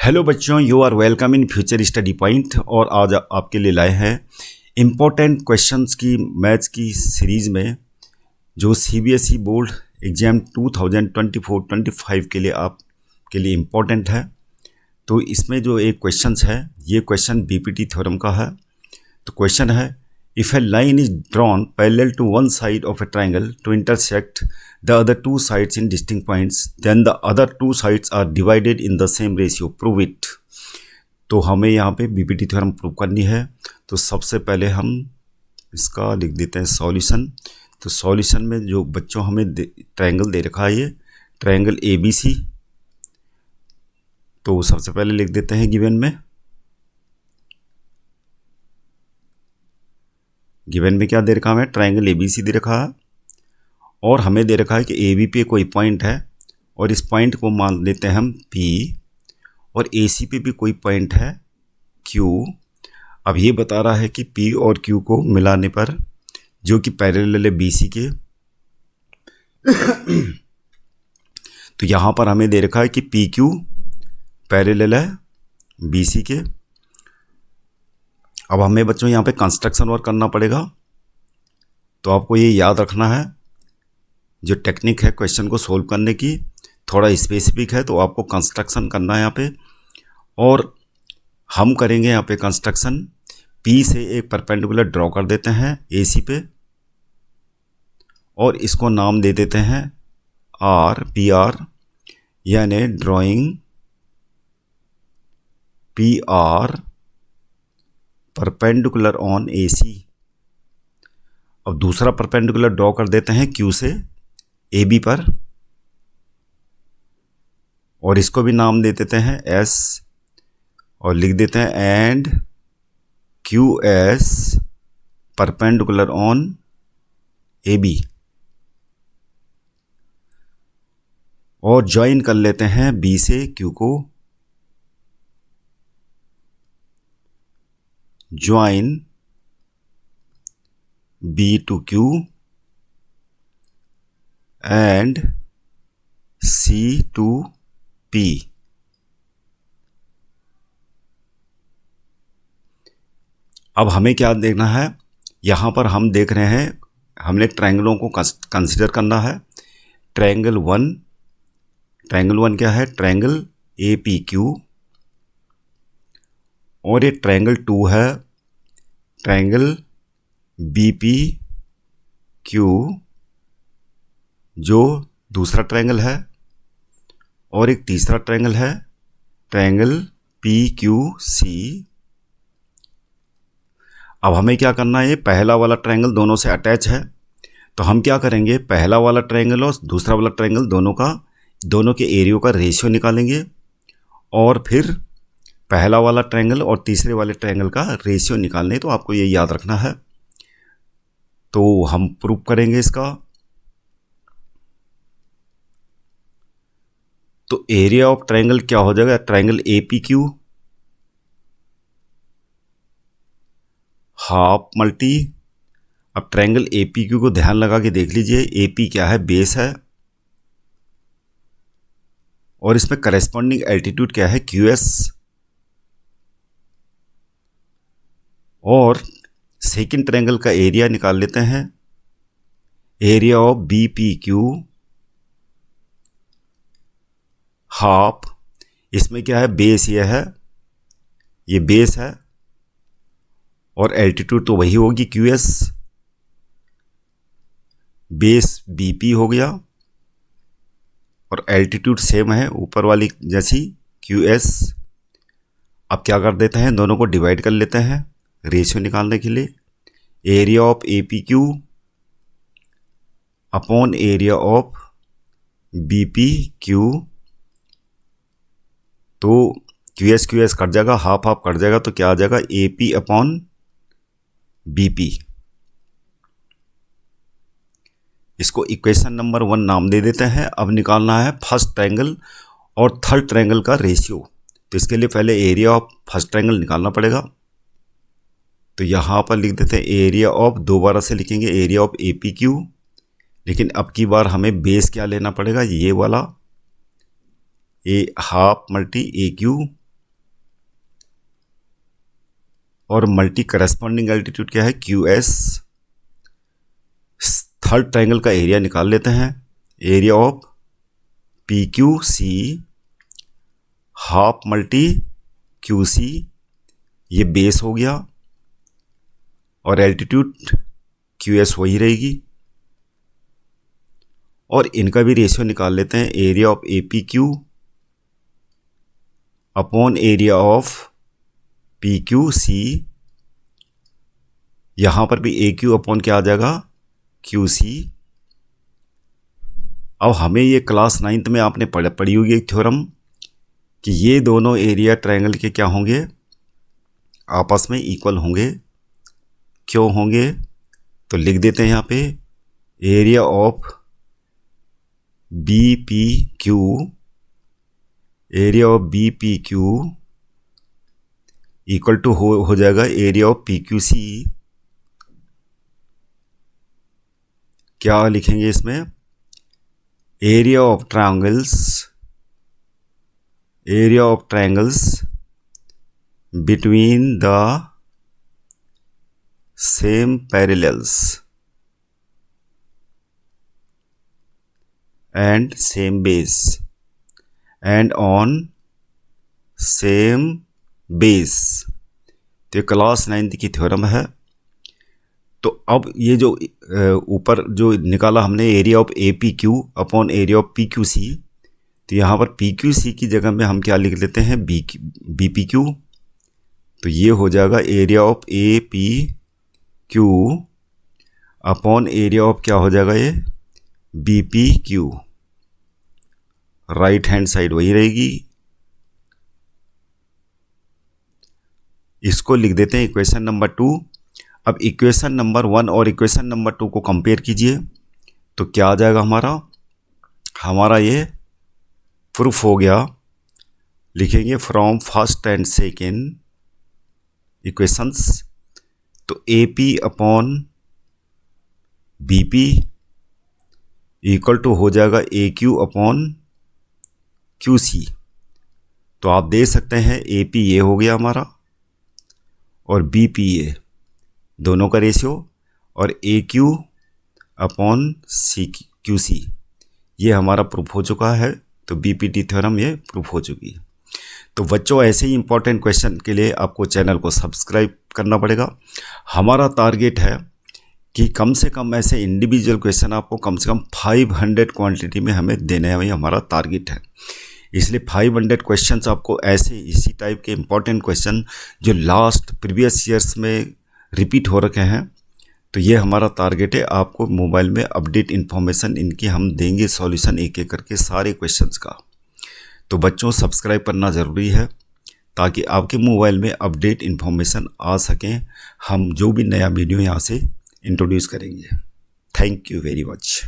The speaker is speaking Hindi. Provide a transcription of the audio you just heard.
हेलो बच्चों, you are welcome in future study point. और आज आपके लिए लाए हैं इम्पोर्टेंट क्वेश्चंस की मैथ्स की सीरीज़ में जो सीबीएसई बोर्ड एग्ज़ाम 2024-25 के लिए आपके लिए इम्पोर्टेंट है। तो इसमें जो एक क्वेश्चंस है, ये क्वेश्चन बीपीटी थ्योरम का है। तो क्वेश्चन है, if a line is drawn parallel to one side of a triangle to intersect the other two sides in distinct points, then the other two sides are divided in the same ratio, prove it। तो हमें यहाँ पे बीपीटी थ्योरम प्रूव करनी है। तो सबसे पहले हम इसका लिख देते हैं सॉल्यूशन। तो सॉल्यूशन में जो बच्चों हमें ट्रायंगल दे रखा है, ये ट्रायंगल ABC। तो सबसे पहले लिख देते हैं गिवन में क्या दे रखा है, ट्रायंगल ABC दे रखा है और हमें दे रखा है कि AB पे कोई पॉइंट है और इस पॉइंट को मान लेते हैं हम P, और AC पे भी कोई पॉइंट है Q। अब ये बता रहा है कि P और Q को मिलाने पर जो कि पैरेलल है BC के, तो यहाँ पर हमें दे रखा है कि PQ पैरेलल है BC के। अब हमें बच्चों यहाँ पे कंस्ट्रक्शन वर्क करना पड़ेगा। तो आपको ये याद रखना है, जो टेक्निक है क्वेश्चन को सोल्व करने की थोड़ा स्पेसिफिक है, तो आपको कंस्ट्रक्शन करना है यहाँ पे। और हम करेंगे यहाँ पे कंस्ट्रक्शन। P से एक परपेंडिकुलर ड्रॉ कर देते हैं AC पे और इसको नाम दे देते हैं PR, यानी drawing PR perpendicular on AC। अब दूसरा परपेंडिकुलर ड्रॉ कर देते हैं Q से AB पर और इसको भी नाम दे देते हैं S और लिख देते हैं and QS perpendicular on AB, और ज्वाइन कर लेते हैं B से Q को। Join B to Q and C to P। अब हमें क्या देखना है, यहाँ पर हम देख रहे हैं हमने ट्रायंगलों को कंसीडर करना है। ट्रायंगल वन क्या है, ट्रायंगल APQ, और ये ट्रायंगल 2 है ट्रायंगल BPQ जो दूसरा ट्रायंगल है, और एक तीसरा ट्रायंगल है ट्रायंगल PQC। अब हमें क्या करना है, ये पहला वाला ट्रायंगल दोनों से अटैच है, तो हम क्या करेंगे, पहला वाला ट्रायंगल और दूसरा वाला ट्रायंगल दोनों के एरियो का रेशियो निकालेंगे और फिर पहला वाला ट्रायंगल और तीसरे वाले ट्रायंगल का रेशियो निकालने। तो आपको ये याद रखना है। तो हम प्रूव करेंगे इसका। तो एरिया ऑफ ट्रायंगल क्या हो जाएगा, ट्रायंगल APQ हाफ मल्टी। अब ट्रायंगल APQ को ध्यान लगा के देख लीजिए, AP क्या है, बेस है, और इसमें करेस्पॉन्डिंग एल्टीट्यूड क्या है, QS। और सेकंड ट्रायंगल का एरिया निकाल लेते हैं, एरिया ऑफ BPQ हाफ। इसमें क्या है, बेस ये है, ये बेस है, और एल्टीट्यूड तो वही होगी QS। बेस BP हो गया और एल्टीट्यूड सेम है ऊपर वाली जैसी QS। अब क्या कर देते हैं, दोनों को डिवाइड कर लेते हैं रेशियो निकालने के लिए। Area of APQ upon area of BPQ। तो QS कट जाएगा, हाफ कट जाएगा, तो क्या आ जाएगा, AP अपॉन BP। इसको इक्वेशन नंबर 1 नाम दे देते हैं। अब निकालना है फर्स्ट ट्रायंगल और थर्ड ट्रायंगल का रेशियो। तो इसके लिए पहले एरिया ऑफ फर्स्ट ट्रायंगल निकालना पड़ेगा। तो यहाँ पर लिख देते हैं एरिया ऑफ, दोबारा से लिखेंगे एरिया ऑफ APQ, लेकिन अब की बार हमें बेस क्या लेना पड़ेगा, ये वाला A हाफ मल्टी AQ और मल्टी करस्पॉन्डिंग एल्टीट्यूड क्या है, क्यू एस। थर्ड ट्रायंगल का एरिया निकाल लेते हैं, area of P Q C half multi Q C, ये बेस हो गया, और एल्टीट्यूड क्यू एस वही रहेगी। और इनका भी रेशियो निकाल लेते हैं, area of A P Q upon area of P Q C. यहाँ पर भी ए क्यू अपॉन क्या आ जाएगा, क्यू सी। अब हमें ये क्लास 9th में आपने पढ़ी होगी एक थ्योरम कि ये दोनों एरिया ट्रायंगल के क्या होंगे, आपस में इक्वल होंगे। क्यों होंगे, तो लिख देते हैं यहाँ पे, area of B P Q, area of B P Q equal to हो जाएगा area of P Q C. क्या लिखेंगे इसमें, area of triangles between the same parallels and same base and on same base. तो क्लास 9th की थ्योरम है। तो अब ये जो ऊपर जो निकाला हमने area of A P Q upon area of P Q C, तो यहाँ पर पी क्यू सी की जगह में हम क्या लिख लेते हैं, बी पी क्यू। तो ये हो जाएगा area of A P Q upon area of क्या हो जाएगा, ये B P Q. Right hand side वही रहेगी। इसको लिख देते हैं इक्वेशन नंबर 2। अब इक्वेशन नंबर 1 और इक्वेशन नंबर 2 को कंपेयर कीजिए, तो क्या आ जाएगा हमारा ये प्रूफ हो गया। लिखेंगे from first and second equations, तो A P upon B P equal to हो जाएगा A Q upon Q C. तो आप देख सकते हैं ए पी ये हो गया हमारा और बी पी ए दोनों का रेशियो, और A Q upon C Q C ये हमारा प्रूफ हो चुका है। तो बी पी टी थ्योरम ये प्रूफ हो चुकी है। तो बच्चों ऐसे ही इंपॉर्टेंट क्वेश्चन के लिए आपको चैनल को सब्सक्राइब करना पड़ेगा। हमारा टारगेट है कि कम से कम ऐसे इंडिविजुअल क्वेश्चन आपको कम से कम 500 क्वांटिटी में हमें देने हैं, वही हमारा टारगेट है। इसलिए 500 क्वेश्चंस आपको ऐसे इसी टाइप के इंपॉर्टेंट क्वेश्चन जो लास्ट प्रीवियस ईयर्स में रिपीट हो रखे हैं, तो ये हमारा टारगेट है। आपको मोबाइल में अपडेट इन्फॉर्मेशन इनकी हम देंगे, सॉल्यूशन एक एक करके सारे क्वेश्चंस का। तो बच्चों सब्सक्राइब करना ज़रूरी है ताकि आपके मोबाइल में अपडेट इन्फॉर्मेशन आ सकें। हम जो भी नया वीडियो यहाँ से इंट्रोड्यूस करेंगे। Thank you very much.